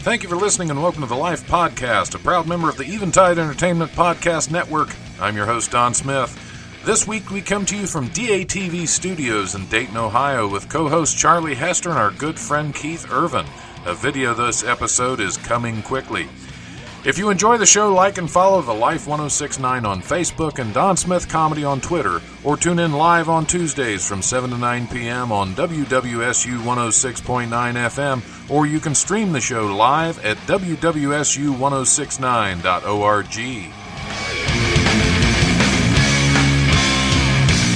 Thank you for listening and welcome to the Life Podcast, a proud member of the Eventide Entertainment Podcast Network. I'm your host, Don Smith. This week we come to you from DATV Studios in Dayton, Ohio with co-host Charlie Hester and our good friend Keith Irvin. A video of this episode is coming quickly. If you enjoy the show, like and follow the Life 1069 on Facebook and Don Smith Comedy on Twitter, or tune in live on Tuesdays from 7 to 9 p.m. on WWSU 106.9 FM, or you can stream the show live at WWSU1069.org.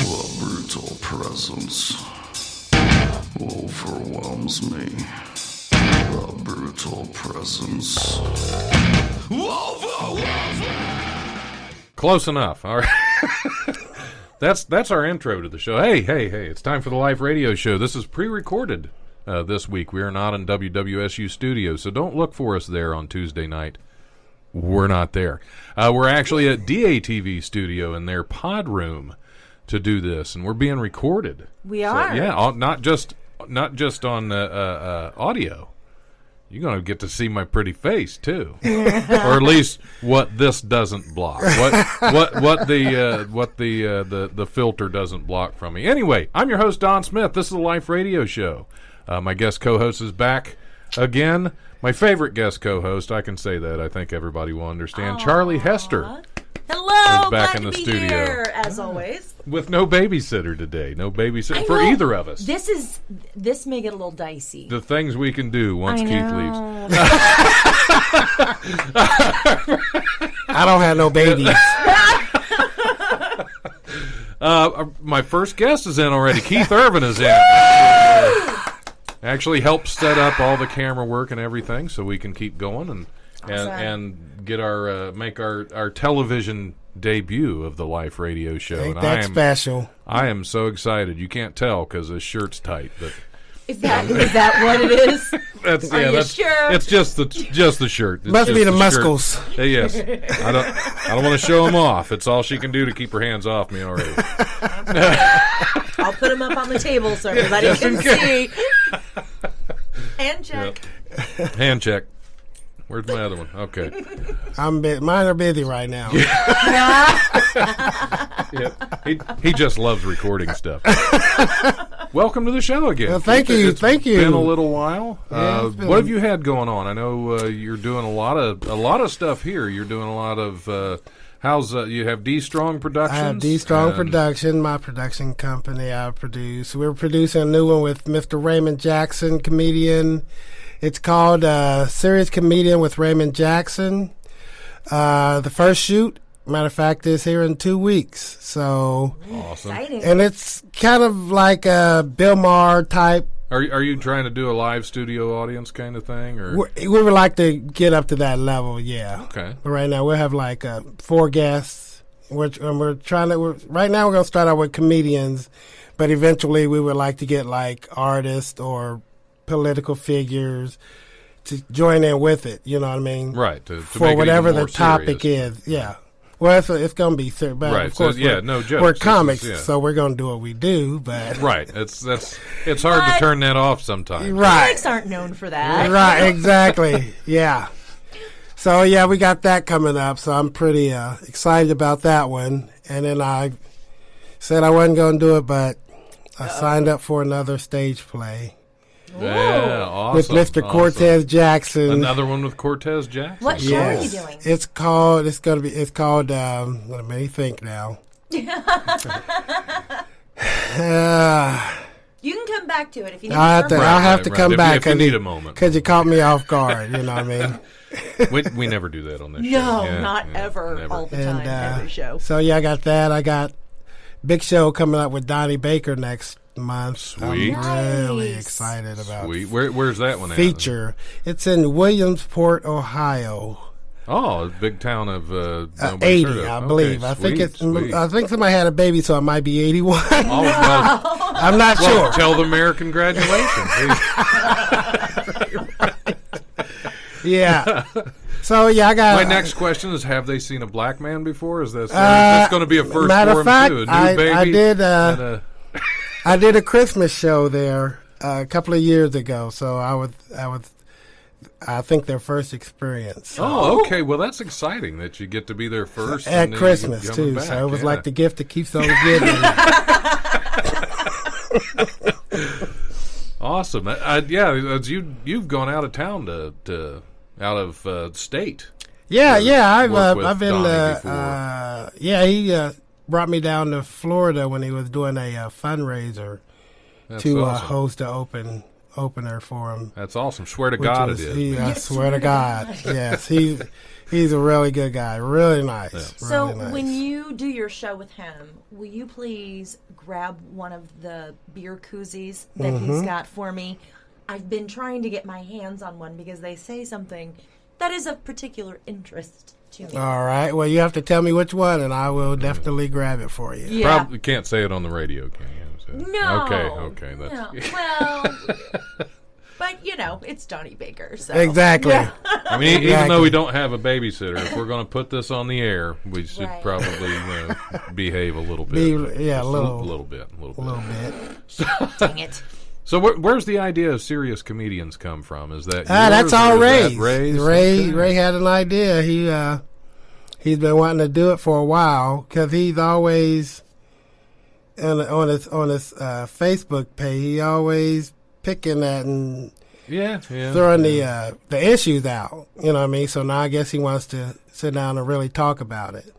The brutal presence overwhelms me. The brutal presence. Close enough. All right. That's our intro to the show. Hey, it's time for the live radio show. This is pre-recorded this week. We are not in WWSU studios, so don't look for us there on Tuesday night. We're not there. We're actually at DATV studio in their pod room to do this, and we're being recorded. We are. So, yeah, not just on audio. You're going to get to see my pretty face too, or at least what this doesn't block. What the filter doesn't block from me. Anyway, I'm your host Don Smith. This is the Life Radio Show. My guest co-host is back again. My favorite guest co-host. I can say that. I think everybody will understand. Aww. Charlie Hester. Hello, is back glad in the to be studio here, as always. With no babysitter today. No babysitter for either of us. This may get a little dicey. The things we can do once Keith leaves. I don't have no babies. My first guest is in already. Keith Irvin is in. Actually helped set up all the camera work and everything so we can keep going and get our make our television debut of the Life Radio Show. Ain't that special? I am so excited. You can't tell because his shirt's tight, but is that what it is? That's sure? It's just the shirt. It's Must just be the shirt. muscles. Yes. I don't want to show them off. It's all she can do to keep her hands off me already. I'll put them up on the table so everybody can see. Hand check. Yep. Hand check. Where's my other one? Okay. Mine are busy right now. Yep. He just loves recording stuff. Welcome to the show again. Well, thank you. It's been a little while. What have you had going on? I know you're doing a lot of stuff here. You're doing a lot of you have D Strong Productions. I have D Strong Production, my production company. I produce. We're producing a new one with Mr. Raymond Jackson, comedian. It's called Serious Comedian with Raymond Jackson. The first shoot, matter of fact, is here in 2 weeks. So awesome. Exciting. And it's kind of like a Bill Maher type. Are you trying to do a live studio audience kind of thing, or We would like to get up to that level, yeah. Okay. But right now we'll have like 4 guests. Right now we're going to start out with comedians, but eventually we would like to get like artists or political figures to join in with it. You know what I mean? right to For make whatever it even the more topic serious. is, yeah. Well, it's going to be serious, but Right, of course, so, no jokes. we're This comics, is, so we're going to do what we do. But Right. It's hard to turn that off sometimes. right, Comics aren't known for that. right, exactly, yeah. So yeah, we got that coming up. So I'm pretty excited about that one. And then I said I wasn't going to do it, but I signed up for another stage play. Yeah, awesome. With Mr. Awesome. Cortez Jackson. Another one with Cortez Jackson. What show are you doing? It's called, let me think now. You can come back to it if you need I'll have to come back if you need a moment. because you caught me off guard, you know what I mean? We never do that on this show. No, Yeah, not yeah, ever. never. All the time, every show. So yeah, I got that. I got big show coming up with Donnie Baker next month. Sweet. I'm really Nice. excited about Sweet. Where's that one at? feature. It's in Williamsport, Ohio. Oh, a big town of 80, heard of. I Okay, believe. I think sweet. I think somebody had a baby, so it might be 81. Oh, well, I'm not sure. tell the American graduation. Yeah. So yeah, I got My next question is: have they seen a black man before? Is this going to be a first matter for of them fact, too? A new baby? I did. And, I did a Christmas show there a couple of years ago, so I was I think their first experience. Oh, okay. Well, that's exciting that you get to be there first. At and then Christmas, you're coming too. back. So it was Yeah. like the gift that keeps on giving. Awesome. You've gone out of town to out of state. Yeah, to yeah. work with I've been. Donnie before. Yeah, he brought me down to Florida when he was doing a fundraiser That's to awesome. host an opener for him. That's awesome. Swear to which God was- it is. I swear to God. Yes, he's a really good guy. Really nice. Yeah. So Really nice. when you do your show with him, will you please grab one of the beer koozies that Mm-hmm. he's got for me? I've been trying to get my hands on one because they say something that is of particular interest to me. All right. Well, you have to tell me which one, and I will definitely grab it for you. Yeah. Probably can't say it on the radio, can you? So- No. Okay. That's No. Well, but you know, it's Donnie Baker. So. Exactly. Yeah. I mean, even Exactly. though we don't have a babysitter, if we're going to put this on the air, we should Right. probably behave a little bit. Yeah, a Just little, little bit. a little bit. Dang it. So where's the idea of serious comedians come from? Is that That's yours, or all is that Ray's. Ray's? Okay. Ray had an idea. He's been wanting to do it for a while because he's always on his Facebook page. He always picking at and Yeah. throwing the issues out. You know what I mean? So now I guess he wants to sit down and really talk about it.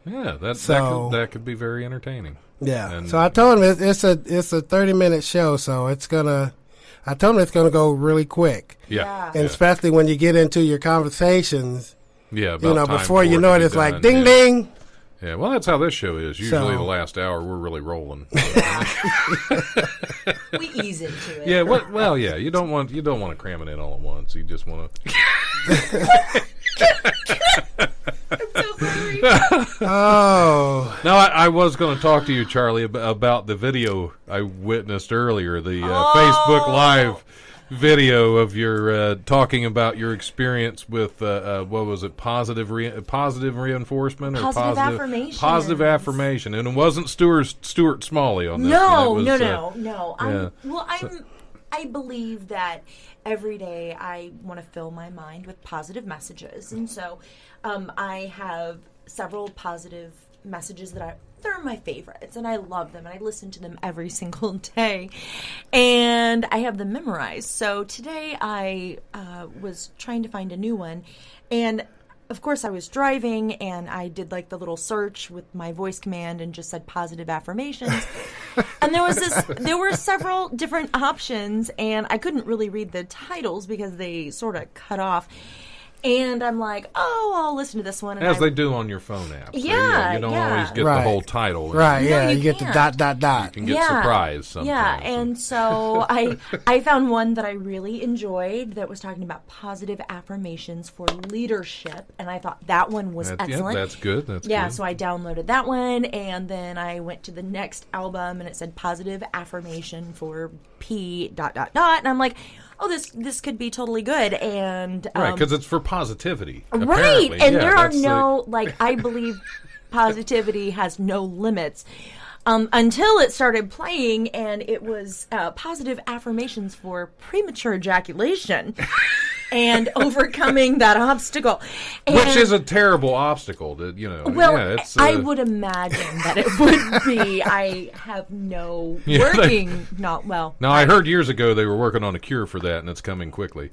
Yeah, So- that could be very entertaining. Yeah. And- So I told him it's a 30-minute show, so I told him it's gonna go really quick, Yeah. and especially when you get into your conversations. Yeah, You know, about time before for you it know to it, be it's like done, ding yeah. ding. Yeah, well, that's how this show is. Usually, So- the last hour we're really rolling. We ease into it. Yeah, well, yeah. You don't want to cram it in all at once. You just want to. So sorry. Oh, No, I was going to talk to you, Charlie, about the video I witnessed earlier, the Facebook Live video of your talking about your experience with what was it, positive reinforcement or Positive affirmation. Positive affirmation, and it wasn't Stuart Smalley on this. No, one. It was, no. yeah. I believe that every day I want to fill my mind with positive messages, and so I have several positive messages that they're my favorites, and I love them, and I listen to them every single day, and I have them memorized. So today I was trying to find a new one, and of course, I was driving, and I did like the little search with my voice command and just said positive affirmations. And there were several different options, and I couldn't really read the titles because they sort of cut off. And I'm like, oh, I'll listen to this one. And As they do on your phone app. So, Yeah, you don't yeah. always get the Right. whole title. right. No, Yeah, you you get the can't. dot. You can get surprised sometimes. Yeah, and so I found one that I really enjoyed that was talking about positive affirmations for leadership, and I thought that one was excellent. Yeah, that's good. That's Yeah, good. so I downloaded that one, and then I went to the next album, and it said positive affirmation for P ... And I'm like, oh, this could be totally good, and Right, because it's for positivity. right, apparently. and Yeah, there are that's no I believe positivity has no limits. Until it started playing, and it was positive affirmations for premature ejaculation and overcoming that obstacle. And, which is a terrible obstacle. well, yeah, it's, I would imagine that it would be. I have no working, not well. Now, I heard years ago they were working on a cure for that, and it's coming quickly.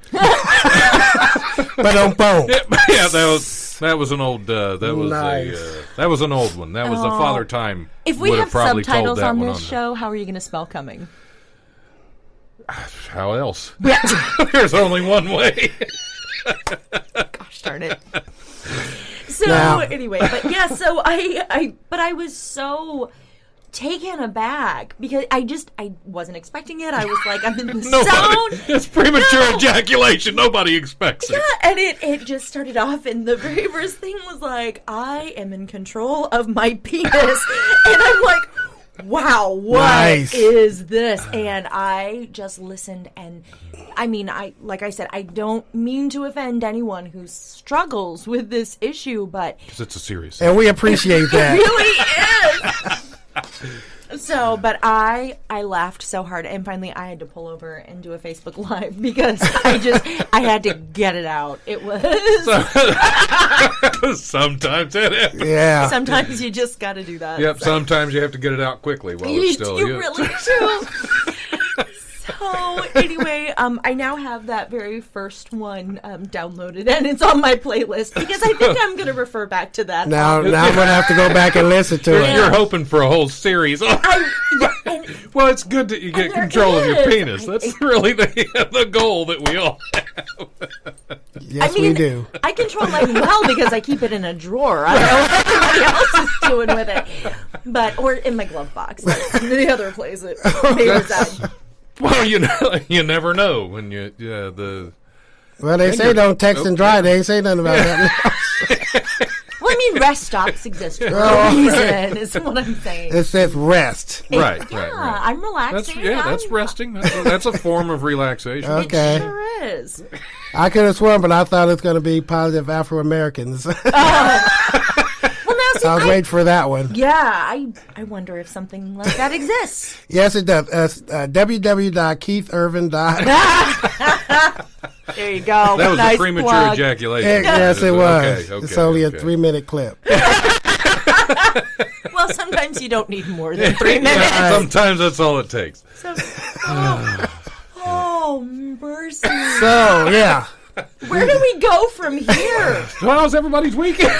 But boom. Yeah, that was an old. That was Nice. that was an old one. That was a Father Time. If we would have probably told subtitles that on one this show, how are you going to spell coming? How else? Yeah. There's only one way. Gosh darn it. So Now- anyway, but yeah, so I was so taken aback because I wasn't expecting it. I was like, I'm in the zone. It's premature No. ejaculation. Nobody expects it. Yeah, and it just started off, and the very first thing was like, I am in control of my penis, and I'm like, wow, what is Nice. this? And I just listened, and I mean, like I said, I don't mean to offend anyone who struggles with this issue, but Because it's a serious. And we appreciate it that. really is. So, but I laughed so hard, and finally I had to pull over and do a Facebook Live because I had to get it out. It was Sometimes it happens. Yeah. sometimes you just got to do that. Yep. Sometimes you have to get it out quickly while it's still you really do. So anyway, I now have that very first one downloaded, and it's on my playlist because I think I'm going to refer back to that. Now I'm going to have to go back and listen to it. You're hoping for a whole series. Well, it's good that you get there control of your is. penis. That's really the goal that we all have. Yes, we do. I control mine well because I keep it in a drawer. I don't know what everybody else is doing with it, or in my glove box. That's the other place it may reside. Well, you never know when Well, they say don't text and drive. They ain't say nothing about that. Well, I mean, rest stops exist for a reason, is what I'm saying. It says rest. right. I'm relaxing. That's resting. That's a form of relaxation. Okay. It sure is. I could have sworn, but I thought it was going to be positive Afro-Americans. Well, now, see, I was waiting for that one. yeah, I wonder if something like that exists. Yes, it does. www.keithirvin.com. There you go. That was Nice a premature plug. ejaculation. Yes, it was. Okay, It's only a okay. 3-minute clip. Well, sometimes you don't need more than 3 minutes. Sometimes that's all it takes. So, oh, mercy. So, yeah. Where do we go from here? How's everybody's weekend?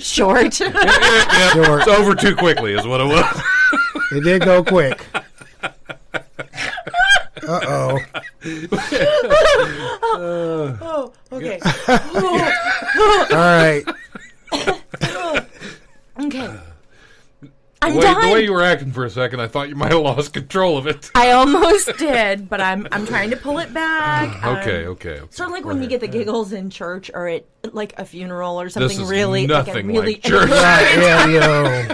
Short. Short. It's over too quickly is what it was. It did go quick. Uh-oh. Oh, okay. All right. Okay. I'm The done. way you were acting for a second, I thought you might have lost control of it. I almost did, but I'm trying to pull it back. Okay. Sort of like when we get the giggles in church or at like a funeral or This something is really nothing like a really like church. Right, yeah, yo. I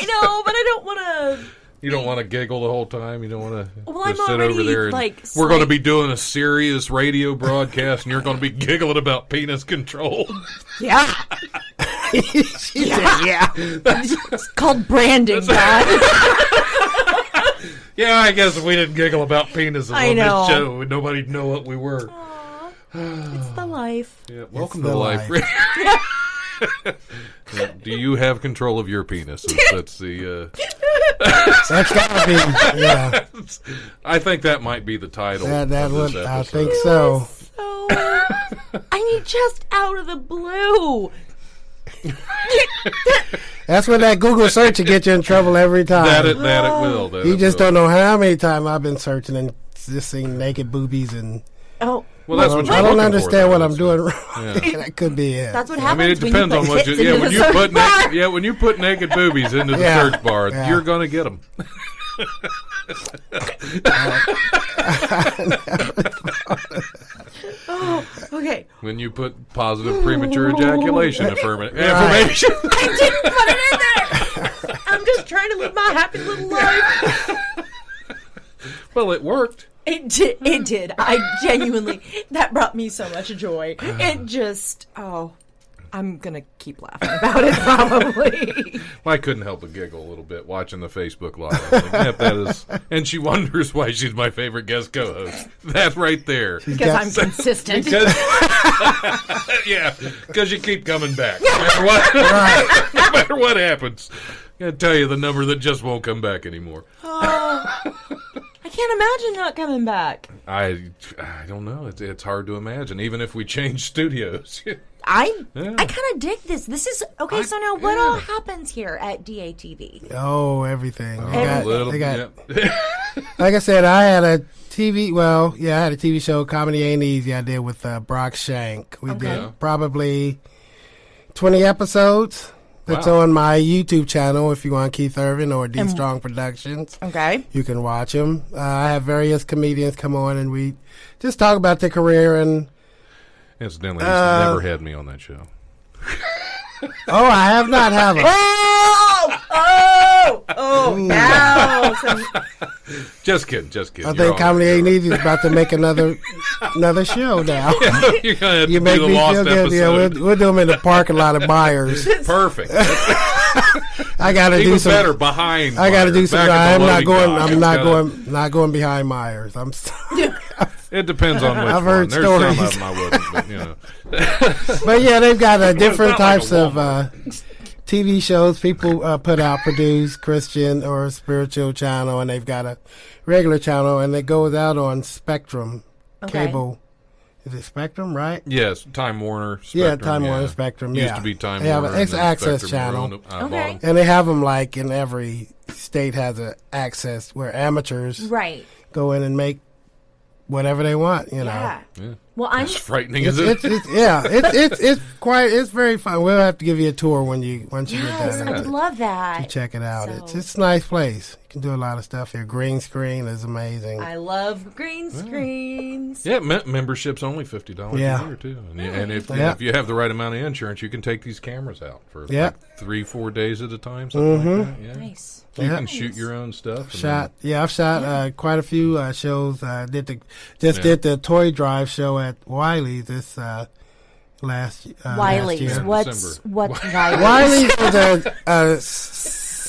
know, but I don't want to. You don't want to giggle the whole time. You don't want to Well, I'm just sit over already, there. And like, we're going to be doing a serious radio broadcast, and you're going to be giggling about penis control. Yeah. She said, yeah. It's called branding, God. Yeah, I guess if we didn't giggle about penises I on know. this show, nobody'd know what we were. It's the life. Yeah, welcome the to Life. life. Do you have control of your penis? That's the. That's got to be, yeah. I think that might be the title. That of this would, I episode. think so. So, I mean, just out of the blue. That's when that Google search will get you in trouble every time. That it will. You just don't know how many times I've been searching and just seeing naked boobies and Oh, Well, that's what you're I don't looking understand for, what though. I'm doing wrong. Yeah. That could be it. that's what I happens. mean, it depends when on you what put you. hits Yeah, into when the you search put bar. when you put naked boobies into the Yeah. search bar, Yeah. you're gonna get them. Okay, When you put positive premature ejaculation affirmation. I didn't put it in there. I'm just trying to live my happy little life. Well, it worked. It did. I genuinely, that brought me so much joy. It just, I'm gonna keep laughing about it probably. I couldn't help but giggle a little bit watching the Facebook Live. I think, yep, that is, and she wonders why she's my favorite guest co-host. That right there. Because I'm consistent. Because you keep coming back. No matter what, no matter what happens. I'm going to tell you the number that just won't come back anymore. I can't imagine not coming back. I don't know. It's hard to imagine, even if we change studios. I Yeah. kind of dig this. This is okay. So now, what all happens here at DATV? Oh, everything. A little, They got, yeah. like I said, I had a TV. Well, yeah, I had a TV show, Comedy Ain't Easy. I did with Brock Shank. We did probably 20 episodes. It's Wow. on my YouTube channel if you want Keith Irvin or D Strong Productions. Okay. You can watch them. I have various comedians come on and we just talk about their career and. Incidentally, he's never had me on that show. Oh, I have not have a. Now, Just kidding. I think Comedy Ain't Easy is about to make another show now. You're gonna have You to make do the me lost feel good. Yeah, episode. we'll do them in the parking lot of Myers. Perfect. I got to do Even some better behind. I got to do Myers. some. Back at the I'm not loading going. dock, I'm it's not gotta- not going behind Myers. I'm. Sorry. It depends on which I've one. heard There's some stories. of them I wouldn't, but you know. But yeah, they've got different not like a types of Walmart. TV shows people put out, produce Christian or spiritual channel, and they've got a regular channel, and it goes out on Spectrum cable. Is it Spectrum, right? Yes, Time Warner. Yeah, Spectrum, Time Warner, Spectrum. Used Yeah, to be Time they have Warner. an and then access Spectrum channel, owned it. I bought Okay. 'em. and they have them like in every state has a access where amateurs Right. go in and make whatever they want. You know. Yeah. Yeah. Well, I'm. It's frightening, It's, is it? it's very fun. We'll have to give you a tour once you get Yes, down I there. would love that. Check it out. So- It's a nice place. You can do a lot of stuff here. Green screen is amazing. I love green screens. Yeah, membership's only $50 Yeah. a year too, and if Yeah. if you have the right amount of insurance, you can take these cameras out for Yeah. like 3-4 days at a time, something like that. Yeah, Nice. you Yeah. can shoot your own stuff. and I've shot quite a few shows. Did the toy drive show at Wiley's this last Wiley's. year. What's Wiley's? Wiley's was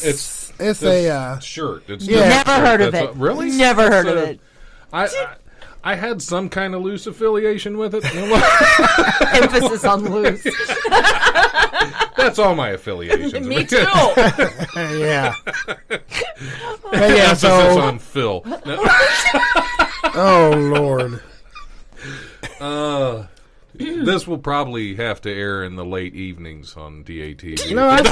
It's it's this a shirt. It's Yeah. Never heard of That's it. really? Never heard of So, it. I had some kind of loose affiliation with it. Emphasis on loose. That's all my affiliations. Me too. yeah. But yeah, Emphasis so on Phil. No. oh Lord. This will probably have to air in the late evenings on DATV. No, I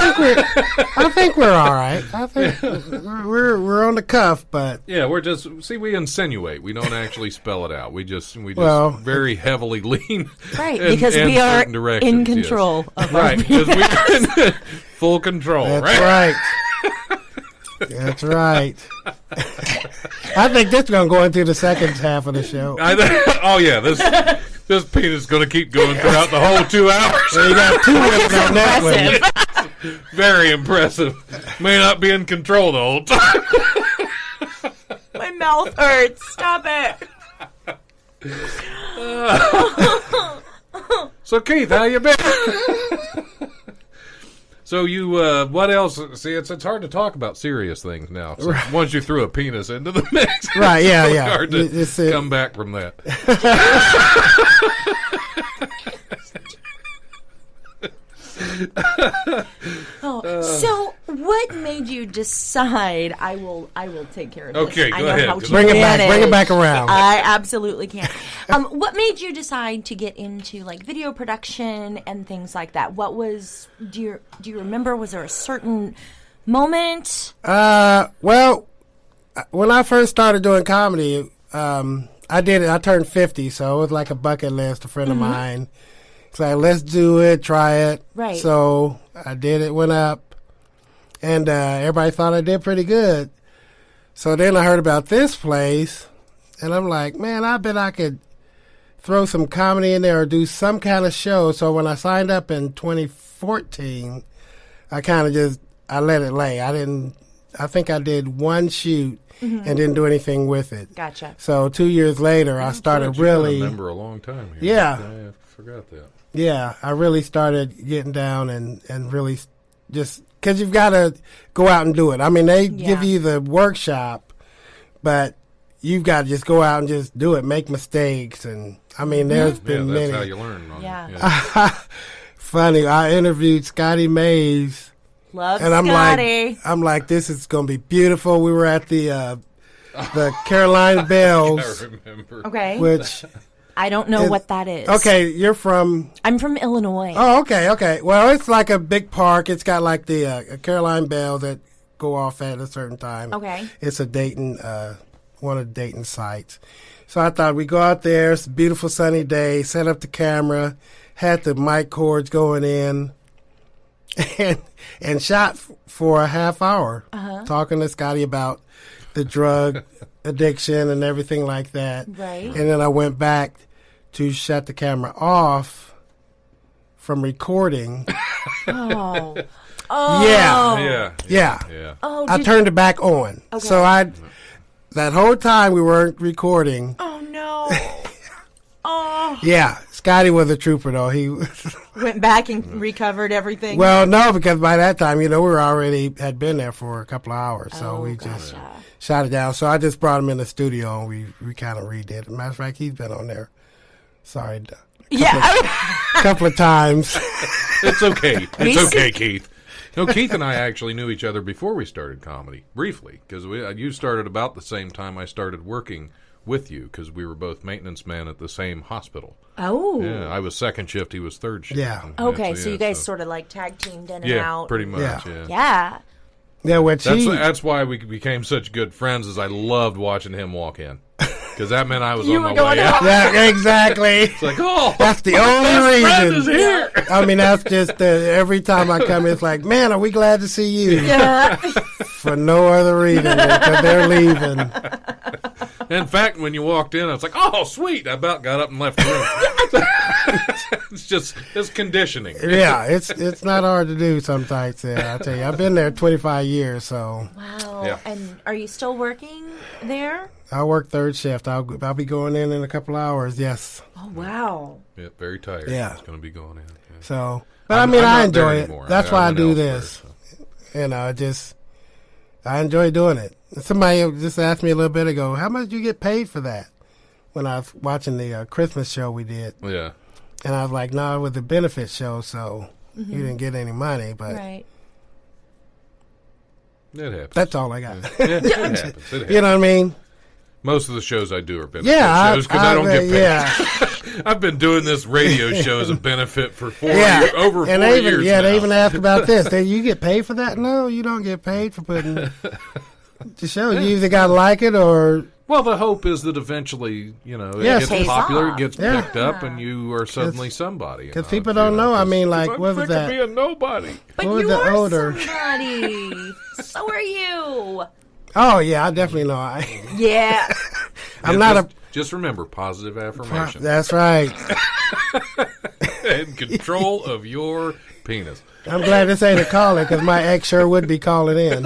think we're all right. I think we're on the cuff, but Yeah, we insinuate. We don't actually spell it out. We just Well, very heavily lean. Right, in- because in we are certain directions, in yes. control of Right, because we're in full control, that's right? right. That's right. I think this is going to go into the second half of the show. Oh yeah, this penis is going to keep going throughout the whole 2 hours. So you got two women on that one. Very impressive. May not be in control the whole time. My mouth hurts. Stop it. So Keith, how you been? So you, what else? See, it's hard to talk about serious things now. So once you threw a penis into the mix, Right, yeah, it's yeah. hard to It's, come back from that. So, what made you decide? I will take care of this. Okay, I go know ahead, how 'cause to bring it back. Bring it manage. back around. I absolutely can. What made you decide to get into like video production and things like that? What was? Do you remember? Was there a certain moment? Well, when I first started doing comedy, I did it. I turned 50, so it was like a bucket list. A friend of mine, it's like, let's do it, try it. Right. So I did it, went up, and everybody thought I did pretty good. So then I heard about this place, and I'm like, man, I bet I could throw some comedy in there or do some kind of show. So when I signed up in 2014, I kind of I let it lay. I think I did one shoot and didn't do anything with it. Gotcha. So 2 years later, I started You've been a really, member a long time here. Yeah. I forgot that. yeah, I really started getting down and really just, because you've got to go out and do it. I mean, they give Yeah. you the workshop, but you've got to just go out and just do it, make mistakes. And I mean, there's Yeah, been that's many. how you learn. Yeah. Funny, I interviewed Scotty Mays. Love And Scotty. I'm like, this is going to be beautiful. We were at the Carolina Bells, I remember. Okay. which, I don't know what that is. okay, you're from, I'm from Illinois. oh, okay. Well, it's like a big park. It's got like the Carolina Bells that go off at a certain time. Okay. It's a Dayton, one of the Dayton sites. So I thought we'd go out there. It's a beautiful sunny day, set up the camera, had the mic cords going in, and shot for a half hour talking to Scotty about the drug addiction and everything like that. Right. And then I went back to shut the camera off from recording. Oh. Yeah. Yeah. Yeah. Oh. I turned it back on. Okay. So that whole time we weren't recording. Oh no. Oh. Yeah. Scotty was a trooper, though. He Went back and recovered everything. well, no, because by that time, we were already had been there for a couple of hours, so we just shot it down. So I just brought him in the studio and we kind of redid it. Matter of fact, he's been on there. Sorry, a couple of times. It's okay. It's okay, Keith. No, Keith and I actually knew each other before we started comedy, briefly, because you started about the same time I started working with you, because we were both maintenance men at the same hospital. Oh. Yeah, I was second shift, he was third shift. Yeah. Okay, so you guys sort of like tag teamed in and yeah, out. pretty much, Yeah. Yeah. Yeah, which That's why we became such good friends, is I loved watching him walk in. Because that meant I was You on were my going way out. out. Yeah, exactly. It's like, oh, That's the only friend reason. is here. I mean, that's just every time I come, it's like, man, are we glad to see you? Yeah. For no other reason because they're leaving. In fact, when you walked in, I was like, oh, sweet. I about got up and left the room. It's conditioning. Yeah, it's not hard to do sometimes. Yeah, I tell you, I've been there 25 years, so Wow. Yeah. And are you still working there? I work third shift. I'll be going in a couple of hours. Yes. Oh, wow. Yeah, very tired. Yeah. It's going to be going in. Yeah. So, but I'm I mean, I not there enjoy it. anymore. That's why I went do elsewhere, this. so. I enjoy doing it. Somebody just asked me a little bit ago, how much do you get paid for that? When I was watching the Christmas show we did. Yeah. And I was like, no, it was a benefit show, so you didn't get any money. But Right. It happens. that's all I got. It happens. It happens. You know what I mean? Most of the shows I do are benefit Yeah. shows because I don't get paid. Yeah. I've been doing this radio show as a benefit for Yeah. over 4 And they even, years yeah, now. they even ask about this. You get paid for that? No, you don't get paid for putting the show. You either got to like it or... Well, the hope is that eventually, it Yes. gets Pays popular, off. it gets Yeah. picked up, and you are suddenly somebody. Because people don't know. I mean, like, what was I'm sick that? of being nobody. But What was you the are odor? somebody. So are you. Oh, yeah, I definitely know. Yeah. I'm not Just remember, positive affirmation That's right. and control of your penis. I'm glad this ain't a caller because my ex sure would be calling in.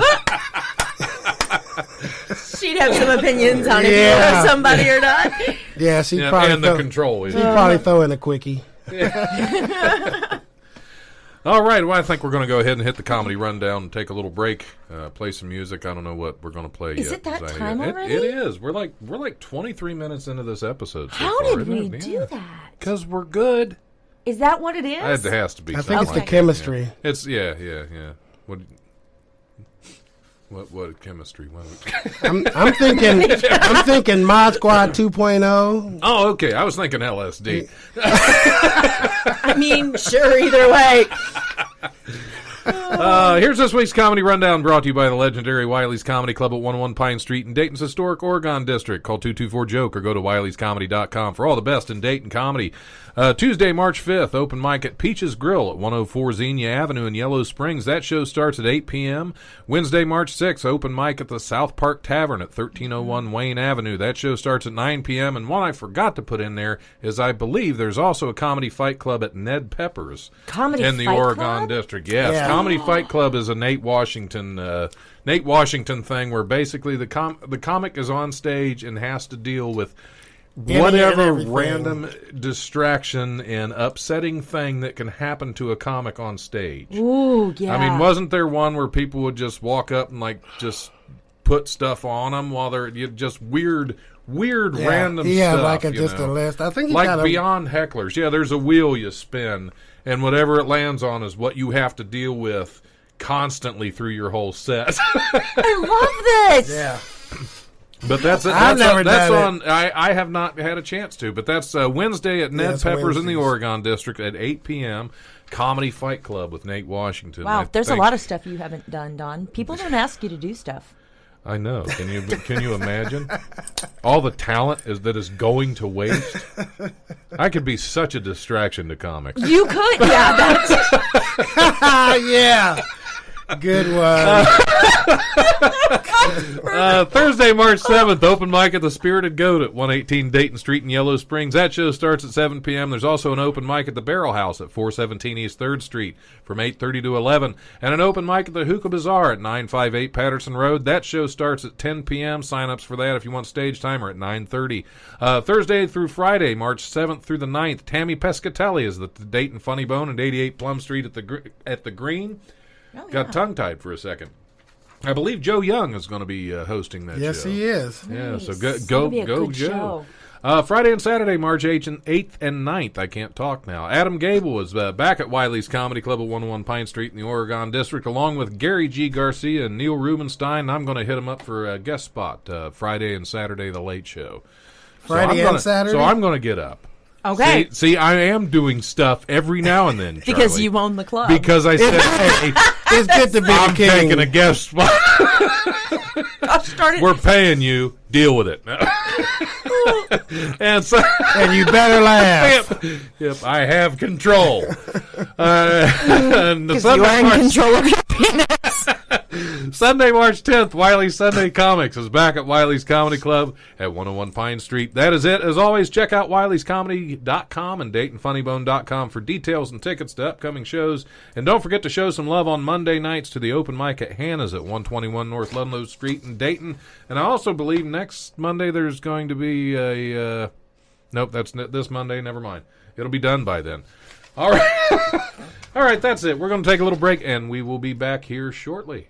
She'd have some opinions on if you Yeah. love somebody or not. Yeah, she'd Yeah, probably and the control. she'd probably throw in a quickie. All right, well, I think we're going to go ahead and hit the comedy rundown and take a little break, play some music. I don't know what we're going to play Is yet. it that 'cause time already? It is. We're like 23 minutes into this episode. So How far, did isn't we it? do that? Because we're good. Is that what it is? It has to be. I something think it's the like that, chemistry. yeah. It's yeah. What chemistry? I'm thinking Mod Squad 2.0. Oh, okay. I was thinking LSD. I mean, sure, either way. Here's this week's comedy rundown, brought to you by the legendary Wiley's Comedy Club at 101 Pine Street in Dayton's historic Oregon District. Call 224-JOKE or go to wileyscomedy.com for all the best in Dayton comedy. Tuesday, March 5th, open mic at Peach's Grill at 104 Xenia Avenue in Yellow Springs. That show starts at 8 p.m. Wednesday, March 6th, open mic at the South Park Tavern at 1301 Wayne Avenue. That show starts at 9 p.m. And one I forgot to put in there is I believe there's also a comedy fight club at Ned Pepper's Comedy in the Fight Oregon Club? District. Yes, Yeah. Comedy Fight Club is a Nate Washington thing where basically the comic is on stage and has to deal with Any and whatever everything. random distraction and upsetting thing that can happen to a comic on stage. Ooh, yeah. I mean, wasn't there one where people would just walk up and just put stuff on them while they're just weird random He had stuff? like you just know? a list. I think he Like got a, beyond hecklers. Yeah, there's a wheel you spin, and whatever it lands on is what you have to deal with constantly through your whole set. I love this. yeah. But that's I've never that's done on. I have not had a chance to, but that's Wednesday at Ned it's Pepper's in the Wednesdays. Oregon District at 8 p.m. Comedy Fight Club with Nate Washington. Wow, I there's a think- lot of stuff you haven't done, Don. People don't ask you to do stuff. I know. Can you imagine all the talent that is going to waste? I could be such a distraction to comics. You could, yeah. That's, yeah. Good one. Thursday, March 7th, open mic at the Spirited Goat at 118 Dayton Street in Yellow Springs. That show starts at 7 p.m. There's also an open mic at the Barrel House at 417 East 3rd Street from 8:30 to 11, and an open mic at the Hookah Bazaar at 958 Patterson Road. That show starts at 10 p.m. Sign-ups for that if you want stage time are at 9:30. Thursday through Friday, March 7th through the 9th, Tammy Pescatelli is at the Dayton Funny Bone at 88 Plum Street at the Green. Oh, Got tongue-tied for a second. I believe Joe Young is going to be hosting that show. Yes, he is. Yeah, Nice. so It's gonna be a go good Joe. show. Friday and Saturday, March 8th and 9th. I can't talk now. Adam Gable is back at Wiley's Comedy Club at 101 Pine Street in the Oregon District, along with Gary G. Garcia and Neil Rubenstein. I'm going to hit him up for a guest spot Friday and Saturday, The Late Show. Friday and Saturday? So I'm going to get up. Okay. See, I am doing stuff every now and then, Because Charlie. you own the club. Because I said, hey, It's good to be I'm the king. taking a guest spot. We're paying you. Deal with it. and so, And you better laugh. yep, I have control. And the Because you are in control of your penis. Sunday, March 10th, Wiley's Sunday Comics is back at Wiley's Comedy Club at 101 Pine Street. That is it. As always, check out Wiley'sComedy.com and DaytonFunnyBone.com for details and tickets to upcoming shows. And don't forget to show some love on Monday nights to the open mic at Hannah's at 121 North Ludlow Street in Dayton. And I also believe next Monday there's going to be a... nope, that's this Monday. Never mind. It'll be done by then. All right. All right, that's it. We're going to take a little break, and we will be back here shortly.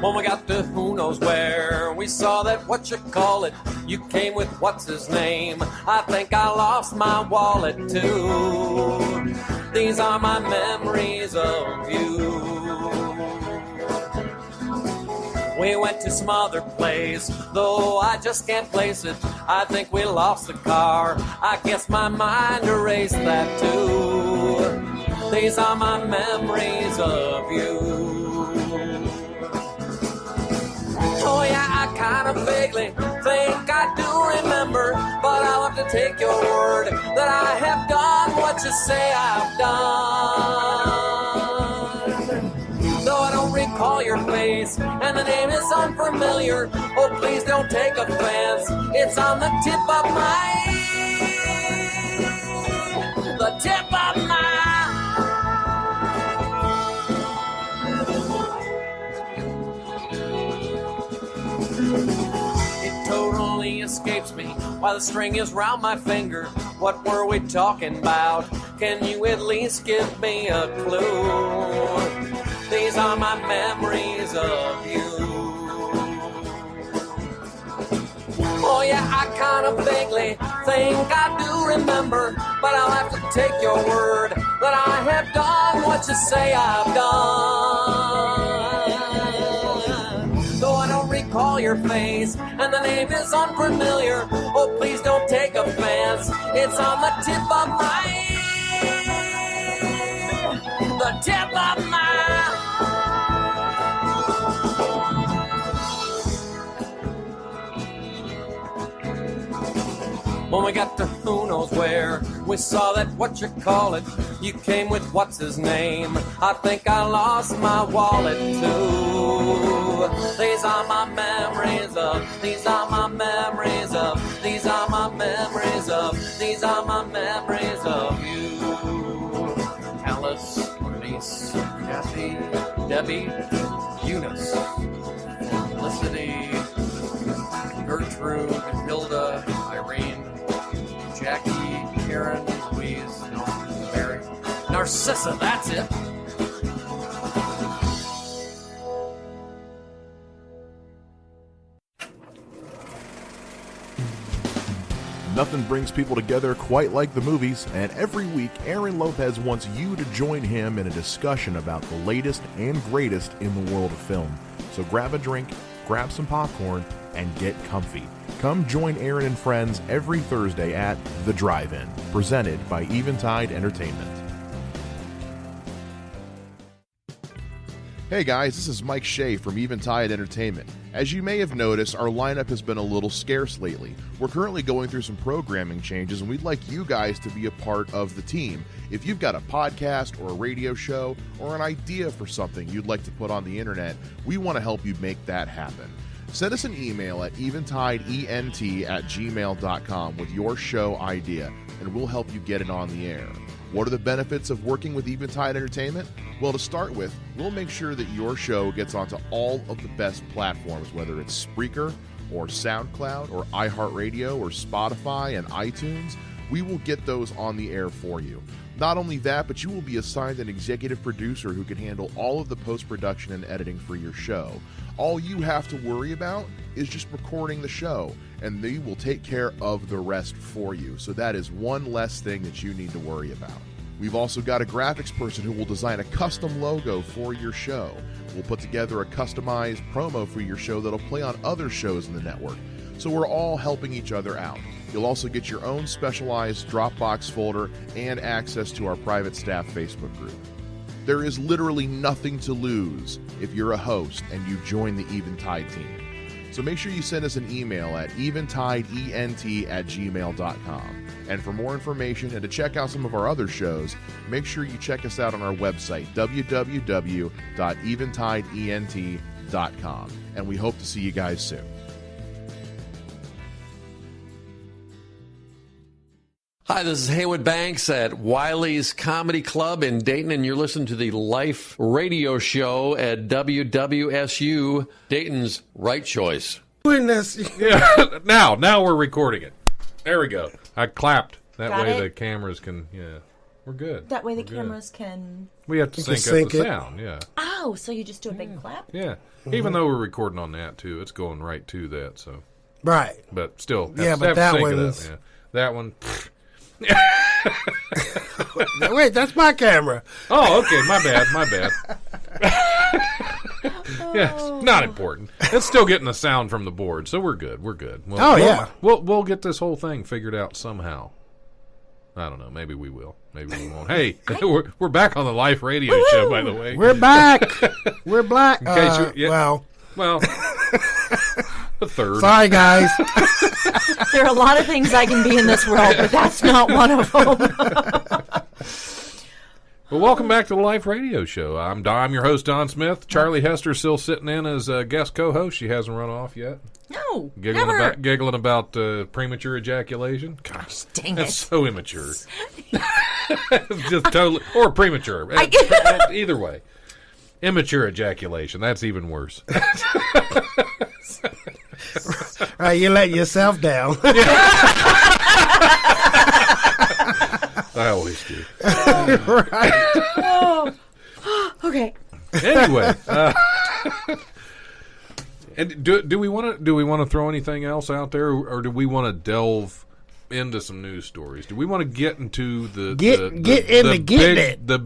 When we got to who knows where, we saw that what you call it. You came with what's his name. I think I lost my wallet too. These are my memories of you. We went to some other place, though I just can't place it. I think we lost the car. I guess my mind erased that too. These are my memories of you. Oh yeah, I kind of vaguely think I do remember, but I'll have to take your word that I have done what you say I've done. Though I don't recall your face, and the name is unfamiliar, oh please don't take offense, it's on the tip of my It totally escapes me why the string is round my finger. What were we talking about? Can you at least give me a clue? These are my memories of you. Oh yeah, I kind of vaguely think I do remember, but I'll have to take your word that I have done what you say I've done. Though I don't recall your face, and the name is unfamiliar, oh please don't take offense, it's on the tip of my When we got to who knows where, we saw that what you call it. You came with what's his name. I think I lost my wallet too. These are my memories of, these are my memories of, these are my memories of, these are my memories of you. Alice, Bernice, Kathy, Debbie, Eunice, Felicity, Gertrude, Hilda, Irene, Jackie, Karen, Louise, Mary, Narcissa, that's it. Nothing brings people together quite like the movies, and every week Aaron Lopez wants you to join him in a discussion about the latest and greatest in the world of film. So grab a drink, grab some popcorn, and get comfy. Come join Aaron and friends every Thursday at The Drive-In, presented by Eventide Entertainment. Hey guys, this is Mike Shea from Eventide Entertainment. As you may have noticed, our lineup has been a little scarce lately. We're currently going through some programming changes, and we'd like you guys to be a part of the team. If you've got a podcast or a radio show or an idea for something you'd like to put on the internet, we want to help you make that happen. Send us an email at eventideent@gmail.com with your show idea, and we'll help you get it on the air. What are the benefits of working with Eventide Entertainment? Well, to start with, we'll make sure that your show gets onto all of the best platforms, whether it's Spreaker or SoundCloud or iHeartRadio or Spotify and iTunes. We will get those on the air for you. Not only that, but you will be assigned an executive producer who can handle all of the post-production and editing for your show. All you have to worry about is just recording the show, and they will take care of the rest for you. So that is one less thing that you need to worry about. We've also got a graphics person who will design a custom logo for your show. We'll put together a customized promo for your show that'll play on other shows in the network. So we're all helping each other out. You'll also get your own specialized Dropbox folder and access to our private staff Facebook group. There is literally nothing to lose if you're a host and you join the Eventide team. So make sure you send us an email at eventideent@gmail.com. And for more information and to check out some of our other shows, make sure you check us out on our website, www.eventideent.com. And we hope to see you guys soon. Hi, this is Haywood Banks at Wiley's Comedy Club in Dayton, and you're listening to the Life Radio Show at WWSU, Dayton's Right Choice. Goodness. Yeah. Now we're recording it. There we go. I clapped. That Got way it? the cameras can, we're good. That way the We're good. cameras can... We have to You can sync up sync the it. sound, yeah. Oh, so you just do a big clap? Yeah. Even though we're recording on that, too, it's going right to that, so. Right. But still, Yeah, have but to that sync it up, one's- yeah. That one. Wait, that's my camera. Oh, okay. My bad. Yes, not important. It's still getting the sound from the board, so we're good. Yeah. We'll get this whole thing figured out somehow. I don't know. Maybe we will. Maybe we won't. Hey, we're back on the Life Radio Show, by the way. We're back. We're black. case Well, the third. sorry, guys. There are a lot of things I can be in this world, but that's not one of them. Well, welcome back to the Life Radio Show. I'm your host, Don Smith. Charlie Hester's still sitting in as a guest co-host. She hasn't run off yet. No, Giggling never. about premature ejaculation. Gosh, Dang that's it. so immature. Just totally, or premature. Either way, immature ejaculation. That's even worse. Right, you let yourself down. I always do. Right. Okay. Anyway, and do we want to throw anything else out there, or do we want to delve into some news stories? Do we want to get into the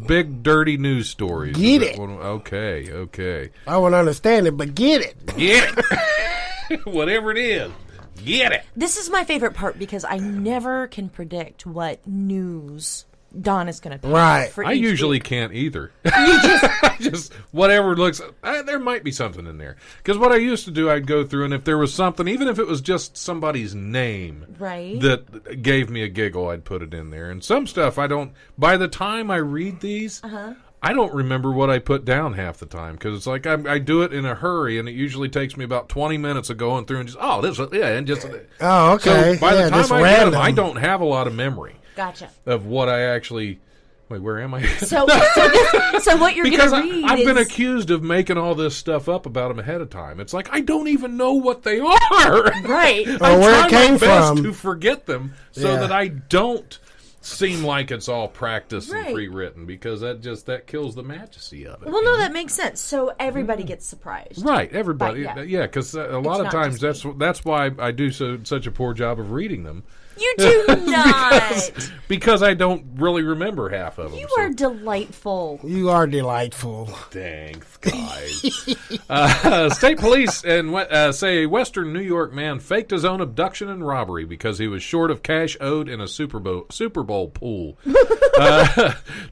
big dirty news stories? Get it. Okay. I won't understand it, but get it. Get it. Whatever it is, get it. This is my favorite part because I never can predict what news Don is going to pick. Right. For I each usually week. can't either. I just whatever looks. There might be something in there, because what I used to do, I'd go through, and if there was something, even if it was just somebody's name, Right. that gave me a giggle, I'd put it in there. And some stuff I don't. By the time I read these, I don't remember what I put down half the time, because it's like I do it in a hurry, and it usually takes me about 20 minutes of going through and just and just. Oh, okay. So by Yeah, the time just I get them, random. I don't have a lot of memory Gotcha. of what I actually. Wait, where am I? So what you're going Because to read I've is... been accused of making all this stuff up about them ahead of time. It's like I don't even know what they are. Right. I'm where it trying came my best from. to forget them so Yeah. that I don't seem like it's all practiced Right. and pre-written, because that kills the majesty of it. Well, no, that makes sense. So everybody gets surprised. Right, everybody, But, yeah, because a lot of not times just that's why I do such a poor job of reading them, You do not. Because I don't really remember half of them. You are delightful. You are delightful. Thanks, guys. State police say a Western New York man faked his own abduction and robbery because he was short of cash owed in a Super Bowl pool.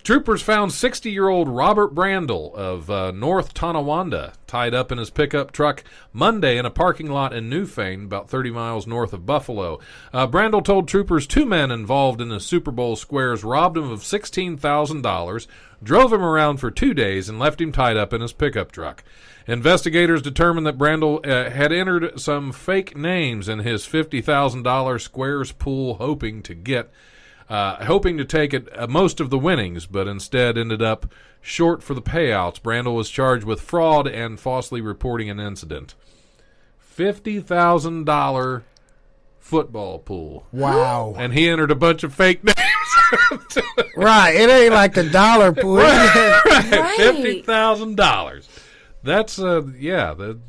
Troopers found 60-year-old Robert Brandel of North Tonawanda tied up in his pickup truck Monday in a parking lot in Newfane, about 30 miles north of Buffalo. Brandel told troopers 2 men involved in the Super Bowl squares robbed him of $16,000, drove him around for 2 days, and left him tied up in his pickup truck. Investigators determined that Brandel had entered some fake names in his $50,000 squares pool, hoping to take most of the winnings, but instead ended up short for the payouts. Brandel was charged with fraud and falsely reporting an incident. $50,000 football pool. Wow. And he entered a bunch of fake names. Right. It ain't like the dollar pool. Right. Right. $50,000. That's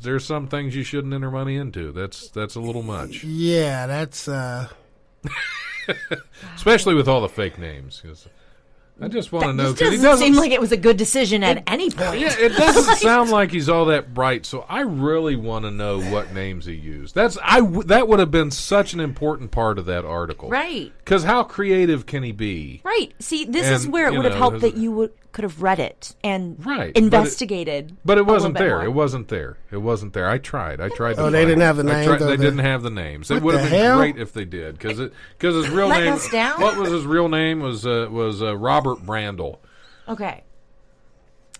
there's some things you shouldn't enter money into. That's a little much. Yeah, that's Especially with all the fake names. 'Cause I just want to know, This because he doesn't doesn't seem like it was a good decision at any point. Yeah, it doesn't sound like he's all that bright. So I really want to know what names he used. That would have been such an important part of that article, Right. Because how creative can he be? Right. See, this is where it would have helped that you could have read it and investigated. But it wasn't a little bit there. more. It wasn't there. It wasn't there. I tried. Oh, to they find didn't it. have the names, They though, didn't have the names. It What would have the been hell? great if they did, because his real Letting name. us down? What was his real name? Was Robert Brandel. Okay.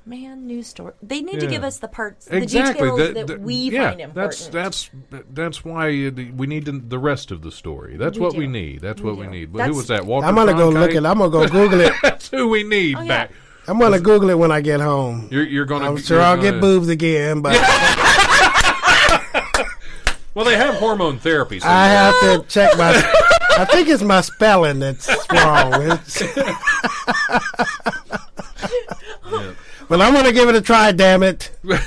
Man, news story. They need to Yeah. give us the parts, Exactly. the details that we find important. That's why we need the rest of the story. That's what we need. That's what we need. Who was that? Walter I'm gonna go look Cronkite? it. I'm gonna go Google it. That's who we need yeah. back. I'm gonna Google it when I get home. You're gonna. I'm sure I'll get boobs again, but Well, they have hormone therapy. So I have to check my. I think it's my spelling that's wrong. Well, I'm going to give it a try, damn it. Well,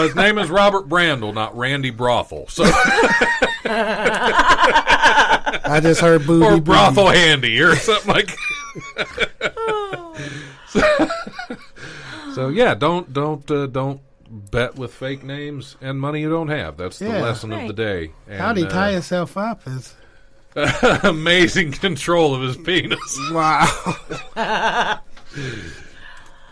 his name is Robert Brandel, not Randy Brothel. So I just heard booty. or booty. Brothel Handy or something like. So yeah, don't bet with fake names and money you don't have. That's the Yeah. lesson of the day. And, How'd he tie himself up? amazing control of his penis. Wow.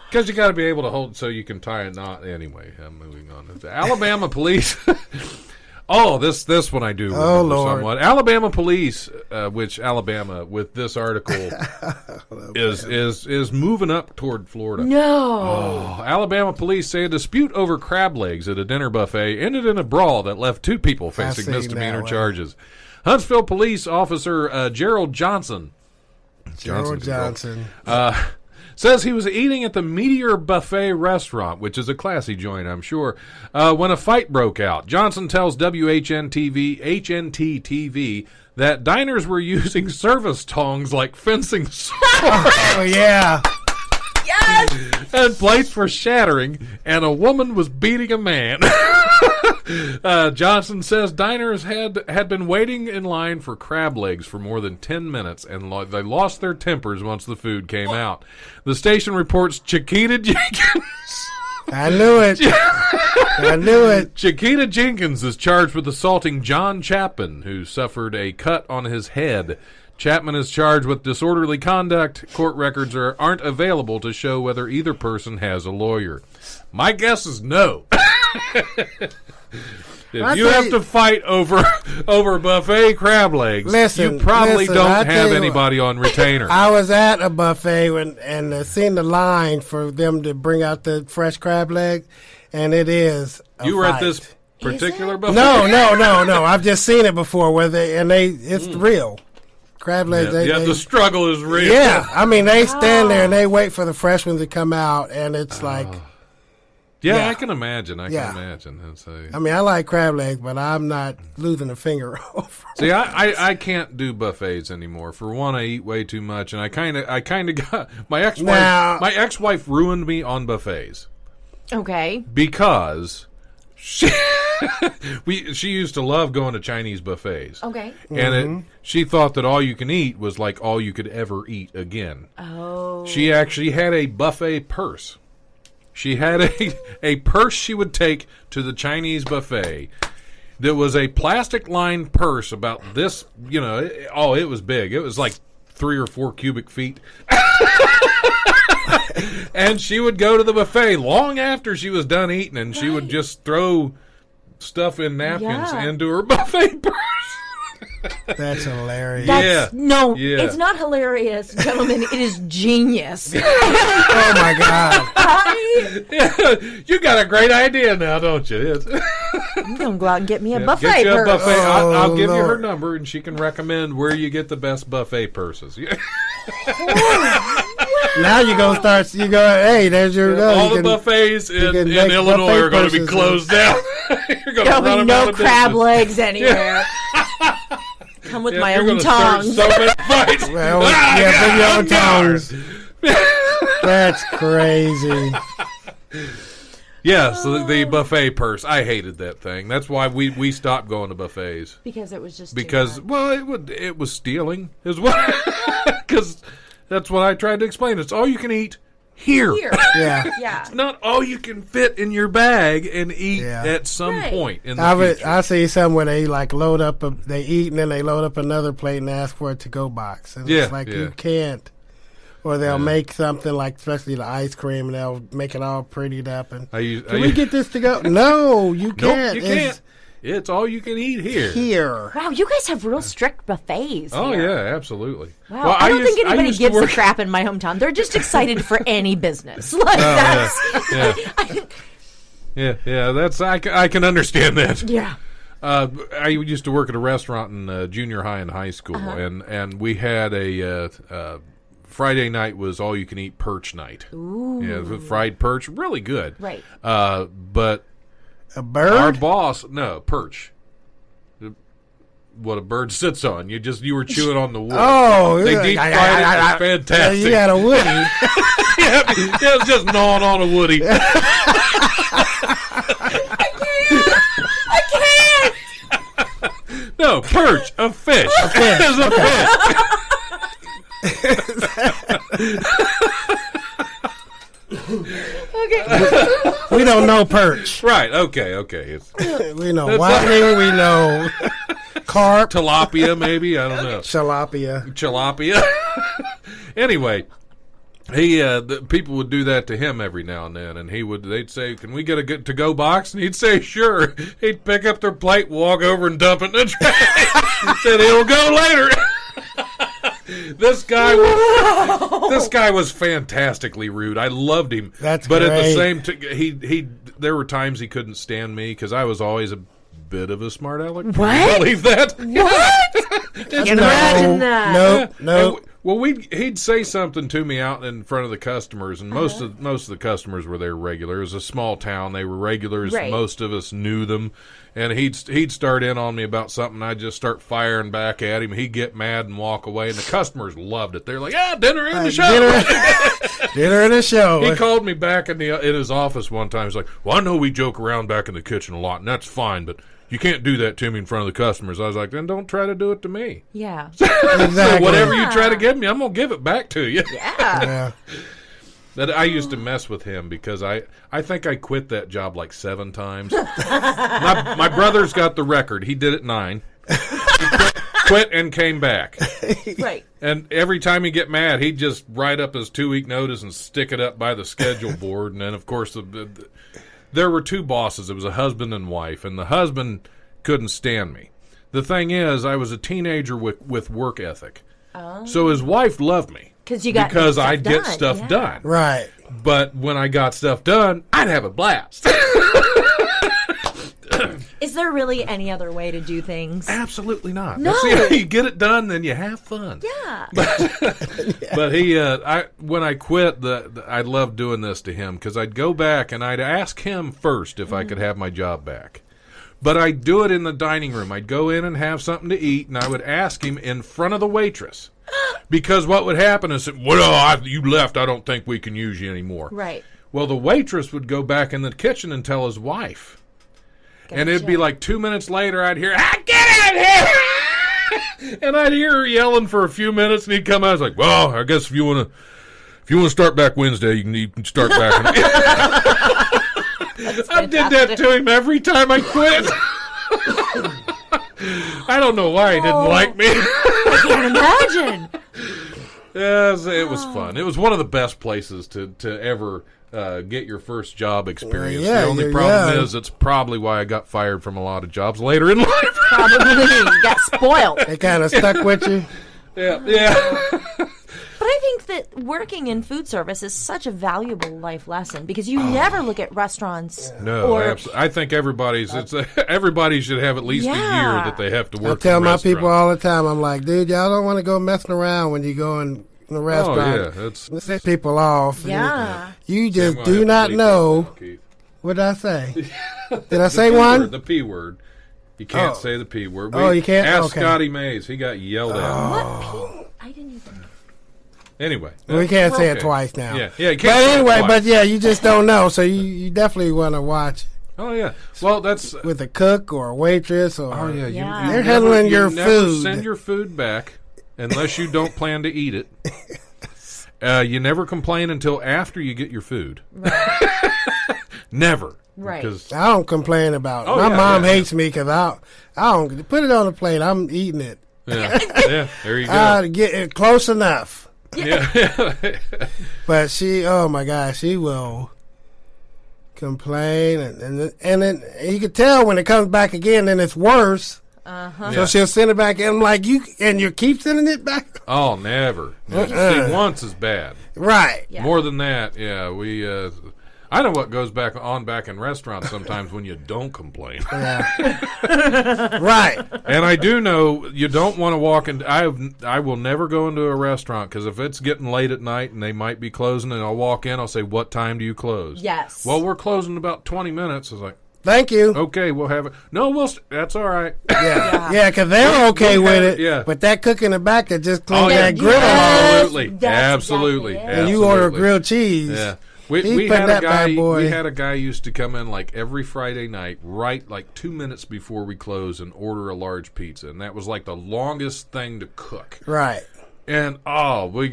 Because you got to be able to hold so you can tie a knot. Anyway, I'm moving on. The Alabama police. Oh, this one I do remember Lord. somewhat. Alabama police, which Alabama with this article is moving up toward Florida. No. Oh, Alabama police say a dispute over crab legs at a dinner buffet ended in a brawl that left 2 people facing seen misdemeanor that one. charges. Huntsville police officer Gerald Johnson. Gerald Johnson. Says he was eating at the Meteor Buffet restaurant, which is a classy joint, I'm sure, when a fight broke out. Johnson tells HNT-TV that diners were using service tongs like fencing swords. Oh, yeah. Yes. And plates were shattering, and a woman was beating a man. Johnson says diners had been waiting in line for crab legs for more than 10 minutes, and they lost their tempers once the food came out. The station reports Chiquita Jenkins. I knew it. I knew it. Chiquita Jenkins is charged with assaulting John Chapman, who suffered a cut on his head. Chapman is charged with disorderly conduct. Court records aren't available to show whether either person has a lawyer. My guess is no. If you have to fight over buffet crab legs, you probably don't have anybody on retainer. I was at a buffet and seen the line for them to bring out the fresh crab leg, and it is a You were fight. at this particular buffet? No. I've just seen it before it's real. Crab legs. The struggle is real. Yeah, I mean, they stand there and they wait for the fresh ones to come out, and it's like... Yeah, I can imagine. I mean, I like crab legs, but I'm not losing a finger over. See, I can't do buffets anymore. For one, I eat way too much, and I kind of got my ex-wife. My ex-wife ruined me on buffets. Okay. Because she She used to love going to Chinese buffets. Okay. And she thought that all you can eat was like all you could ever eat again. Oh. She actually had a buffet purse. She had a purse she would take to the Chinese buffet. That was a plastic-lined purse about this, it was big. It was like 3 or 4 cubic feet. And she would go to the buffet long after she was done eating, and she would just throw stuff in napkins into her buffet purse. That's hilarious. It's not hilarious, gentlemen. It is genius. Oh my God. You got a great idea now, don't you? I'm going to go out and get me a buffet get you a purse. buffet. I'll give you her Lord. number, and she can recommend where you get the best buffet purses. Now you're going to start, hey, there's your go. All You the can- buffets you in can make Illinois buffet are going to be purses. closed down. You're going to There'll run be them no out of crab business. legs anywhere. Come with my You're own gonna start tongs. so many fights. Well, bring your own tongs. That's crazy. Yes, the buffet purse. I hated that thing. That's why we stopped going to buffets. Because it was just Because it was stealing is what. Because that's what I tried to explain. It's all you can eat here. Yeah. Yeah. It's not all you can fit in your bag and eat Yeah. at some Right. point in the future. I see some where they like load up, they eat and then they load up another plate and ask for a to-go box. And it's like you can't. Or they'll make something like, especially the ice cream, and they'll make it all prettied up. And can we get this to go? No, you can't. Nope, you can't. It's all you can eat here. Here. Wow, you guys have real strict buffets. Oh here. yeah, absolutely. Wow, Well, I don't think I anybody used to gives a work- crap in my hometown. They're just excited for any business. Like that's Yeah. That's I can understand that. yeah. I used to work at a restaurant in junior high and high school, and we had a Friday night was all you can eat perch night. Ooh. Yeah, the fried perch, really good. Right. But A bird? our boss, no perch. What a bird sits on. You were chewing on the wood. Oh, They yeah. deep fried it. It was fantastic. You got a woody. Yeah, it was just gnawing on a woody. I can't. No, perch, a fish. It's a fish. Okay. We don't know perch. Right, okay. It's We know whiting. We know carp, tilapia, maybe. I don't know. tilapia. Anyway, the people would do that to him every now and then, and they'd say, "Can we get a good to-go box?" And he'd say, "Sure." He'd pick up their plate, walk over, and dump it in the trash. He said, "It'll go later." This guy was fantastically rude. I loved him. That's but at the great. same time, there were times he couldn't stand me because I was always a bit of a smart aleck. Can you What? believe that? What? Imagine that. No. Well, he'd say something to me out in front of the customers, and most of the customers were there regular. It was a small town; they were regulars. Right. Most of us knew them, and he'd start in on me about something. I'd just start firing back at him. He'd get mad and walk away, and the customers loved it. They're like, "Yeah, dinner in the show." Dinner in the show. He called me back in his office one time. He's like, "Well, I know we joke around back in the kitchen a lot, and that's fine, but you can't do that to me in front of the customers." I was like, "Then don't try to do it to me. Yeah. Exactly. So whatever you try to give me, I'm gonna give it back to you." Yeah. Yeah. That I used to mess with him because I think I quit that job like 7 times. my brother's got the record. He did it 9. He quit and came back. Right. And every time he'd get mad, he'd just write up his 2-week notice and stick it up by the schedule board. And then, of course, there were 2 bosses. It was a husband and wife, and the husband couldn't stand me. The thing is, I was a teenager with work ethic. So his wife loved me. Because I'd get stuff done. Right. But when I got stuff done, I'd have a blast. Is there really any other way to do things? Absolutely not. No. You get it done, then you have fun. Yeah. But when I quit, I loved doing this to him because I'd go back and I'd ask him first if I could have my job back. But I'd do it in the dining room. I'd go in and have something to eat, and I would ask him in front of the waitress. Because what would happen is, "Well, you left. I don't think we can use you anymore." Right. Well, the waitress would go back in the kitchen and tell his wife. And it'd be like 2 minutes later, I'd hear, get out here! And I'd hear her yelling for a few minutes, and he'd come out. I was like, well, I guess if you want to start back Wednesday, you can start back. I did that to him every time I quit. I don't know why he didn't like me. I can't imagine. Yes, it was fun. It was one of the best places to ever get your first job experience. Yeah, the only you're problem young. is it's probably why I got fired from a lot of jobs later in life. Probably you got spoiled. They kind of stuck with you. Yeah. But I think that working in food service is such a valuable life lesson because you never look at restaurants. No, absolutely. I think everybody should have at least a year that they have to work. I tell in a my restaurant. people all the time, I'm like, dude, y'all don't want to go messing around when you go in a restaurant. Oh, yeah. Let's set people off. Yeah. You Sam, just I do have to not bleep know. that, Keith. What did I say? Did I say P one? word, the P word. You can't say the P word. Oh, you can't? Ask Okay. Scotty Mays. He got yelled at. What? I didn't even. Anyway. We can't say it Okay. twice now. Yeah, you can't But say it anyway, twice. but yeah, you just don't know. So you definitely want to watch Oh, yeah. Well, that's... with a cook or a waitress or. Oh, yeah. Yeah. You They're never- handling you your never food. send your food back unless you don't plan to eat it. You never complain until after you get your food. Never. Right. Because I don't complain about it. Oh, My yeah, mom yeah. hates me because I don't put it on the plate. I'm eating it. yeah, there you go. Get it close enough. Yeah. But she, oh my gosh, she will complain, and then you can tell when it comes back again, then it's worse. So Yeah. she'll send it back, and I'm like, you keep sending it back, Oh, never. No, see, once is bad. right? Yeah. More than that, yeah. I know what goes back in restaurants sometimes when you don't complain. Right. And I do know you don't want to walk in. I will never go into a restaurant because if it's getting late at night and they might be closing, and I'll walk in, I'll say, "What time do you close?" Yes. Well, we're closing in about 20 minutes. I was like, Thank you. "Okay, we'll have it." No, that's all right. Yeah, because they're okay with it. Yeah. But that cook in the back that just cleaned Oh, yeah. that grill off, Absolutely, That's absolutely, exactly it. and you order absolutely. grilled cheese. Yeah. He's We put had that a guy. bad boy. We had a guy used to come in like every Friday night, right like 2 minutes before we close, and order a large pizza, and that was like the longest thing to cook. Right. And we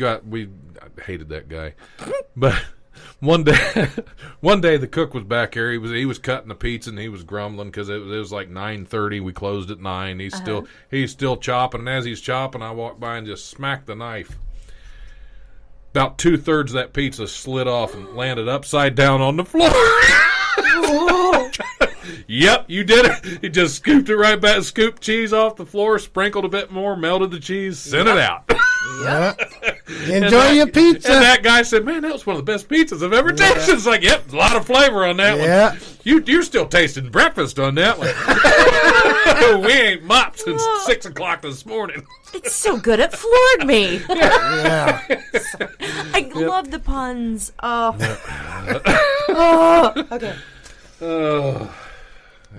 hated that guy, but one day the cook was back here. He was cutting the pizza and he was grumbling because it was like 9:30. We closed at 9. He's still chopping, and as he's chopping, I walked by and just smacked the knife. About 2/3 of that pizza slid off and landed upside down on the floor. Yep, you did it. He just scooped it right back, scooped cheese off the floor, sprinkled a bit more, melted the cheese, sent it out. Yeah. Enjoy your pizza. And that guy said, "Man, that was one of the best pizzas I've ever tasted." It's like, yep, a lot of flavor on that Yeah. one. You're still tasting breakfast on that one. We ain't mopped since 6 o'clock this morning. It's so good it floored me. Yeah. I love the puns. Oh. Oh. Okay. I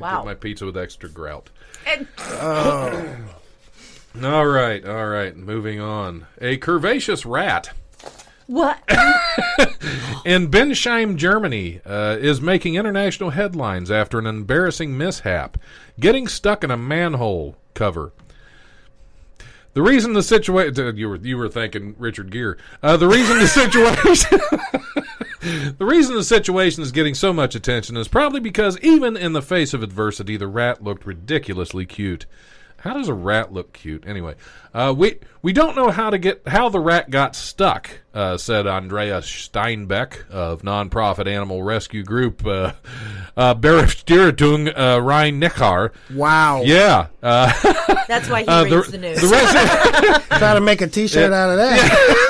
Wow. get my pizza with extra grout. And- All right. Moving on. A curvaceous rat What? in Bensheim, Germany, is making international headlines after an embarrassing mishap, getting stuck in a manhole cover. The reason the situation you were thinking Richard Gere. The reason the situation is getting so much attention is probably because even in the face of adversity, the rat looked ridiculously cute. How does a rat look cute? Anyway, we don't know how the rat got stuck, said Andrea Steinbeck of nonprofit animal rescue group Berufsstiftung Rhein-Neckar. Wow. Yeah. That's why he reads the news. The rest Try to make a T-shirt out of that.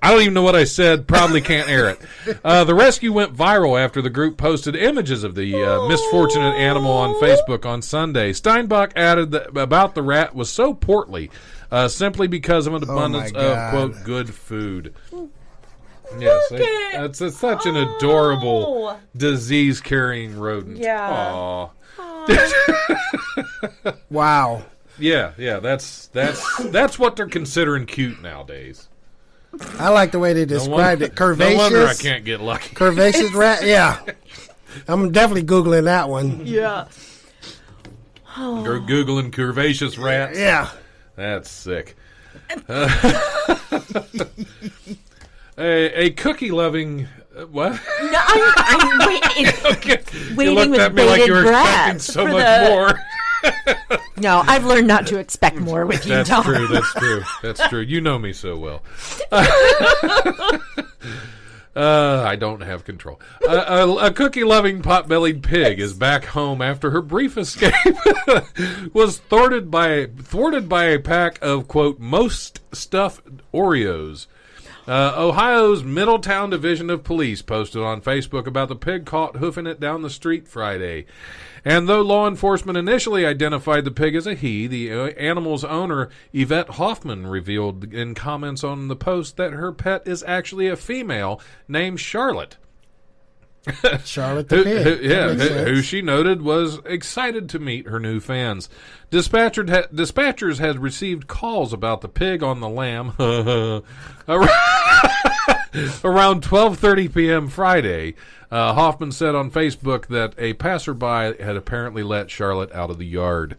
I don't even know what I said. Probably can't air it. The rescue went viral after the group posted images of the misfortunate animal on Facebook on Sunday. Steinbach added that about the rat was so portly simply because of an abundance of, God. quote, good food. Yes, it's such an adorable disease-carrying rodent. Yeah. Aw. Wow. Yeah, that's what they're considering cute nowadays. I like the way they described it. Curvaceous. No wonder I can't get lucky. Curvaceous rat. Yeah. I'm definitely Googling that one. Yeah. You're Googling curvaceous rats? Yeah. That's sick. A cookie-loving... what? No, I'm waiting. Okay. Waiting You looked with at me like you were bated expecting breath so for much the- more. No, I've learned not to expect more with you, That's Tom. true. That's true. That's true. You know me so well. I don't have control. A cookie-loving, pot-bellied pig is back home after her brief escape was thwarted by a pack of, quote, most stuffed Oreos. Ohio's Middletown Division of Police posted on Facebook about the pig caught hoofing it down the street Friday. And though law enforcement initially identified the pig as a he, the animal's owner, Yvette Hoffman, revealed in comments on the post that her pet is actually a female named Charlotte. Charlotte the pig. Who she noted was excited to meet her new fans. Dispatchers had received calls about the pig on the lam around 12:30 p.m. Friday. Hoffman said on Facebook that a passerby had apparently let Charlotte out of the yard.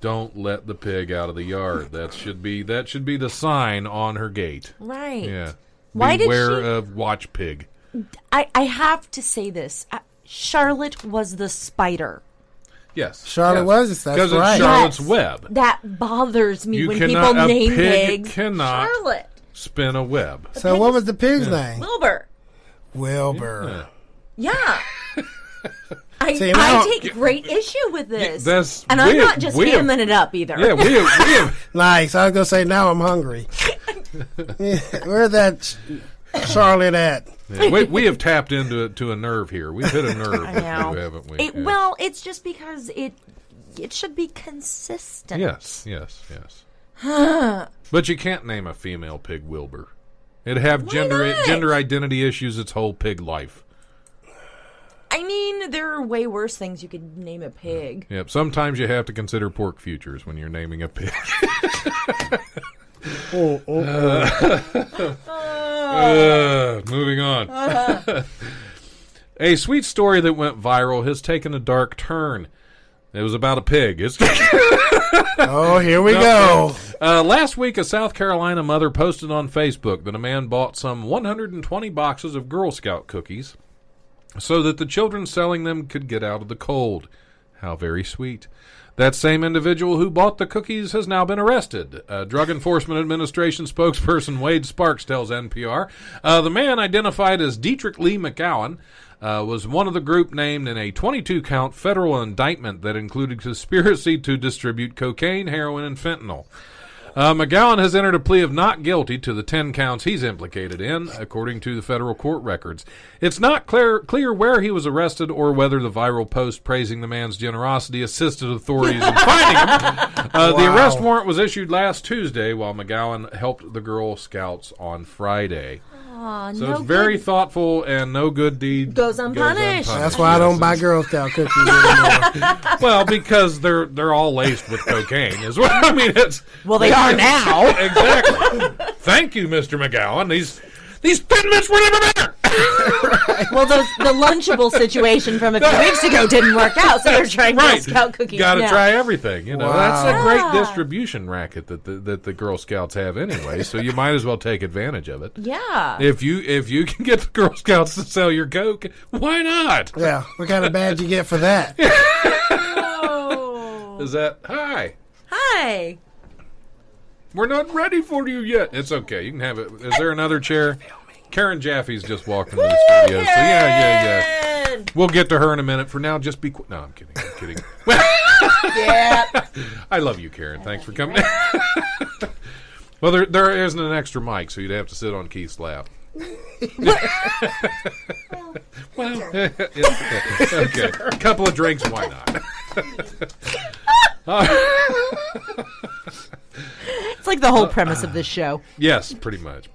Don't let the pig out of the yard. That should be the sign on her gate. Right. Yeah. Why did Beware she- of watch pig. I have to say this. Charlotte was the spider. Yes. Charlotte was. That's because right. it's Charlotte's Yes. web. That bothers me You when cannot- people a name pig pigs cannot- Charlotte. Spin a web. So what was the pig's name? Wilbur. Wilbur. Yeah. See, now- I take great issue with this. that's- and I'm we not have- just we have- hamming it up either. Yeah, we have Nice. I was gonna say now I'm hungry. Yeah, where's that Charlotte at? we have tapped into a nerve here. We've hit a nerve, I know. haven't we? It, Yeah. Well, it's just because it should be consistent. Yes. But you can't name a female pig Wilbur. It'd have not? gender identity issues its whole pig life. I mean, there are way worse things you could name a pig. Yep. Sometimes you have to consider pork futures when you're naming a pig. Moving on. A sweet story that went viral has taken a dark turn. It was about a pig. Oh, here we go. Last week, a South Carolina mother posted on Facebook that a man bought some 120 boxes of Girl Scout cookies so that the children selling them could get out of the cold. How very sweet. That same individual who bought the cookies has now been arrested. Drug Enforcement Administration spokesperson Wade Sparks tells NPR. The man, identified as Dietrich Lee McGowan, was one of the group named in a 22-count federal indictment that included conspiracy to distribute cocaine, heroin, and fentanyl. McGowan has entered a plea of not guilty to the 10 counts he's implicated in, according to the federal court records. It's not clear where he was arrested or whether the viral post praising the man's generosity assisted authorities in finding him. The arrest warrant was issued last Tuesday, while McGowan helped the Girl Scouts on Friday. Aw, So no it's very good thoughtful, and no good deed goes unpunished. That's why I don't buy Girl Scout cookies anymore. Well, because they're all laced with cocaine, is what I mean. It's Well, they are now. exactly. Thank you, Mr. McGowan. These pigments were never better. Well, the Lunchable situation from a few weeks ago didn't work out, so they're trying Girl Right. Scout cookies Got to now. try everything. You know, Wow. that's a great Yeah. distribution racket that the Girl Scouts have anyway. So you might as well take advantage of it. Yeah. If you can get the Girl Scouts to sell your Coke, why not? Yeah, what kind of badge you get for that? Oh. Is that hi? Hi. We're not ready for you yet. It's okay. You can have it. Is there another chair? Karen Jaffe's just walked into the studio. So yeah. Karen! We'll get to her in a minute. For now, just be quick. No, I'm kidding. Yeah. I love you, Karen. Thanks for coming. Well, there isn't an extra mic, so you'd have to sit on Keith's lap. Well, okay. A couple of drinks, why not? It's like the whole premise of this show. Yes, pretty much.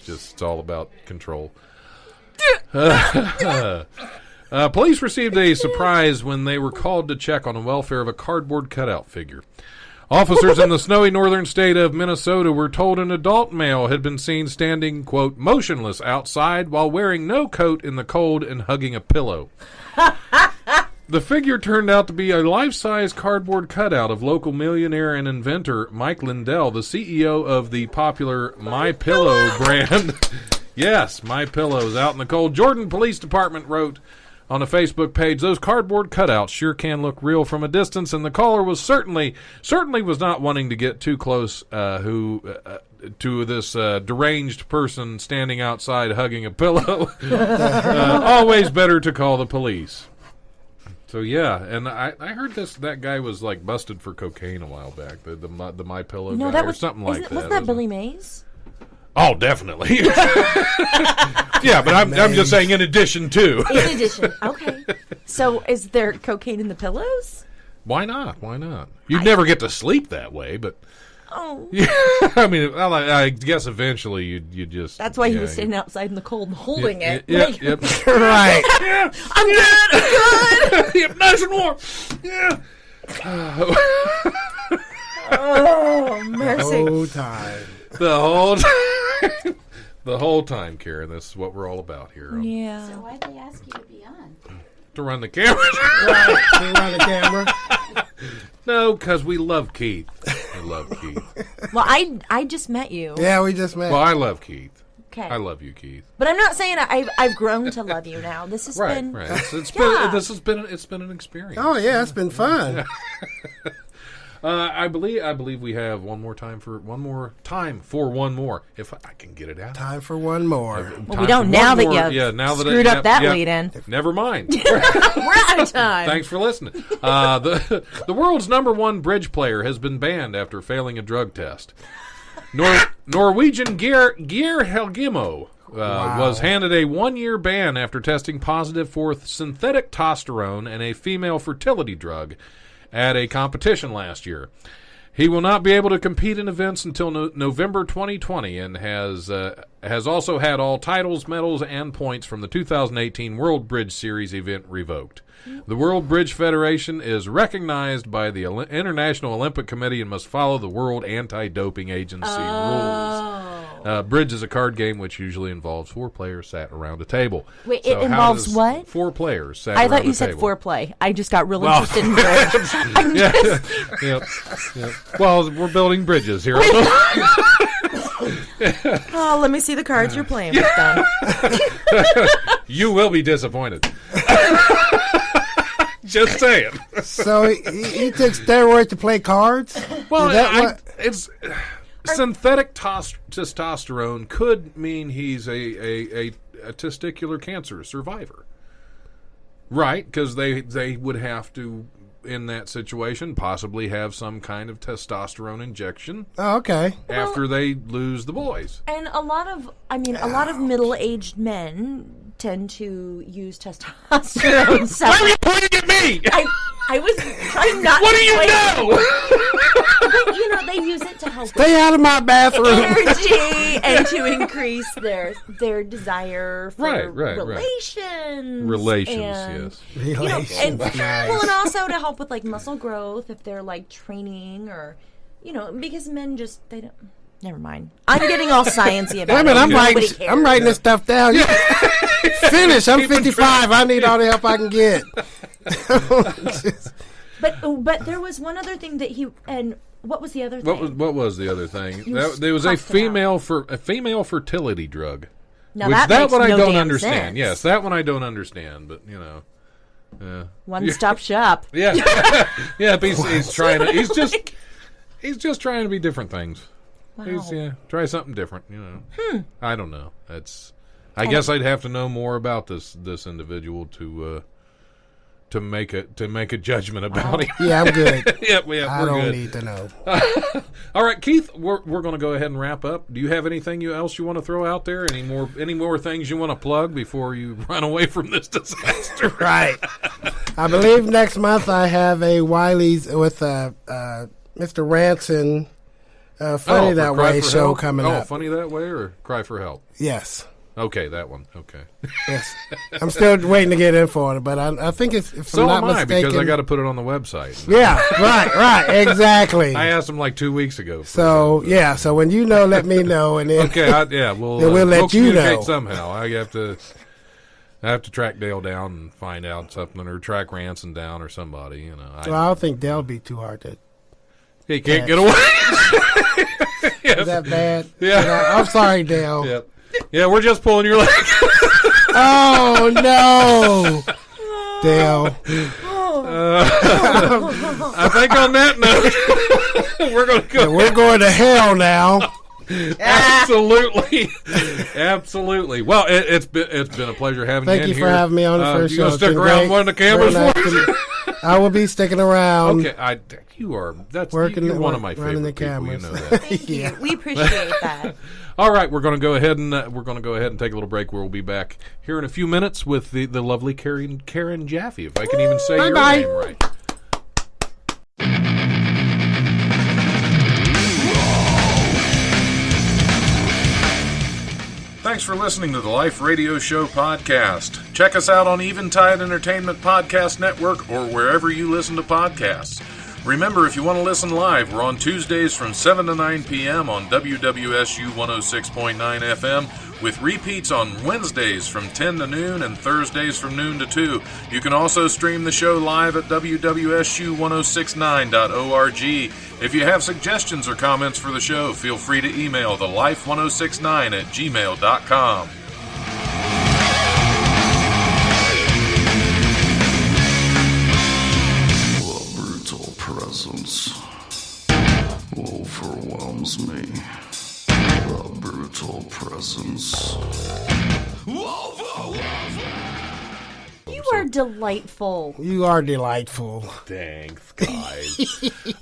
Just it's all about control. Police received a surprise when they were called to check on the welfare of a cardboard cutout figure. Officers in the snowy northern state of Minnesota were told an adult male had been seen standing, quote, motionless outside while wearing no coat in the cold and hugging a pillow. The figure turned out to be a life-size cardboard cutout of local millionaire and inventor Mike Lindell, the CEO of the popular MyPillow brand. Yes, MyPillow is out in the cold. Jordan Police Department wrote on a Facebook page, those cardboard cutouts sure can look real from a distance, and the caller was certainly was not wanting to get too close to this deranged person standing outside hugging a pillow. Always better to call the police. So yeah, and I heard that guy was like busted for cocaine a while back. The MyPillow guy or something like that. Wasn't that Billy Mays? Oh, definitely. Yeah, but I'm just saying in addition to. In addition, okay. So is there cocaine in the pillows? Why not? Why not? You'd never get to sleep that way, but. Oh. Yeah, I mean, I guess eventually you just. That's why he was standing outside in the cold and holding it. Yep. Right. Yeah, I'm good. Yep, nice and warm. Yeah. Oh, mercy. Whole time. The whole time, Karen. This is what we're all about here. Yeah. So why'd they ask you to be on? To run the camera. Right. We run the camera. No, because we love Keith. I love Keith. Well, I just met you. Yeah, we just met. Well, I love Keith. Okay. I love you, Keith. But I'm not saying I've grown to love you now. This has been Right. It's been an experience. Oh yeah, it's been fun. I believe we have one more. If I can get it out. Time for one more. Well, we don't now that you screwed up that lead in. Never mind. We're out of time. Thanks for listening. The world's #1 bridge player has been banned after failing a drug test. Norwegian Geir Helgemo was handed a 1-year ban after testing positive for synthetic testosterone and a female fertility drug at a competition last year. He will not be able to compete in events until November 2020 and has also had all titles, medals, and points from the 2018 World Bridge Series event revoked. The World Bridge Federation is recognized by the International Olympic Committee and must follow the World Anti-Doping Agency rules. Bridge is a card game which usually involves 4 players sat around a table. Wait, it involves what? 4 players sat I around a table. thought you said foreplay. I just got real interested in bridge. Yep. Well, we're building bridges here. Oh, let me see the cards you're playing with, Don. You will be disappointed. Just saying. So he took steroids to play cards? Well, it's synthetic testosterone could mean he's a testicular cancer survivor, right? Because they would have to, in that situation, possibly have some kind of testosterone injection. Oh, okay. After they lose the boys. And a lot of middle-aged men tend to use testosterone. Why are you pointing at me? I was trying not what to do you know? But, they use it to help Stay out of my bathroom. energy and to increase their desire for relations. Relations, yes. And Nice. well, and also to help with like muscle growth if they're like training or because men just they don't. Never mind. I'm getting all sciencey about it. I'm writing this stuff down. Finish. I'm 55. I need all the help I can get. But there was one other thing that what was the other thing? What was the other thing? There was a female fertility drug. Now which that one I no don't damn understand. sense. Yes, that one I don't understand. But One-stop shop. Yeah, yeah. He's trying to. He's just trying to be different things. Wow. Try something different. I don't know. I guess I'd have to know more about this individual to make a judgment about him. Yeah, I'm good. I don't need to know. All right, Keith, we're going to go ahead and wrap up. Do you have anything else you want to throw out there? Any more things you want to plug before you run away from this disaster? Right. I believe next month I have a Wiley's with Mr. Ranson. Funny That Way show coming up. Funny That Way or Cry for Help? Yes. Okay, that one. Okay. Yes, I'm still waiting to get info on it, but I think if So I'm am not I, mistaken, because I got to put it on the website. Yeah, right, exactly. I asked him like 2 weeks ago. So so when you know, let me know, and then Okay, we'll let you communicate know somehow. I have to track Dale down and find out something, or track Ranson down, or somebody. You know, Well, I don't think that'll be too hard to. he can't get away. Is that bad? Yeah. I'm sorry, Dale. Yeah. Yeah, we're just pulling your leg. Oh no, Dale. I think on that note, we're going to go. We're going to hell now. Absolutely, absolutely. Well, it's been a pleasure having you in Thank you here. for having me on the first you show. gonna stick It's been around great. one of the cameras Very for nice us? I will be sticking around. Okay, you are. That's Working you're the- one of my running favorite the people. You cameras. know that. Thank you. We appreciate that. All right, we're going to go ahead and take a little break. We'll be back here in a few minutes with the lovely Karen Jaffe, if I can even say your Bye-bye. name right. Thanks for listening to the Life Radio Show podcast. Check us out on Eventide Entertainment Podcast Network or wherever you listen to podcasts. Remember, if you want to listen live, we're on Tuesdays from 7 to 9 p.m. on WWSU 106.9 FM, with repeats on Wednesdays from 10 to noon and Thursdays from noon to 2. You can also stream the show live at WWSU1069.org. If you have suggestions or comments for the show, feel free to email thelife1069@gmail.com. The brutal presence overwhelms me. The brutal presence. You are delightful. You are delightful. Thanks, guys.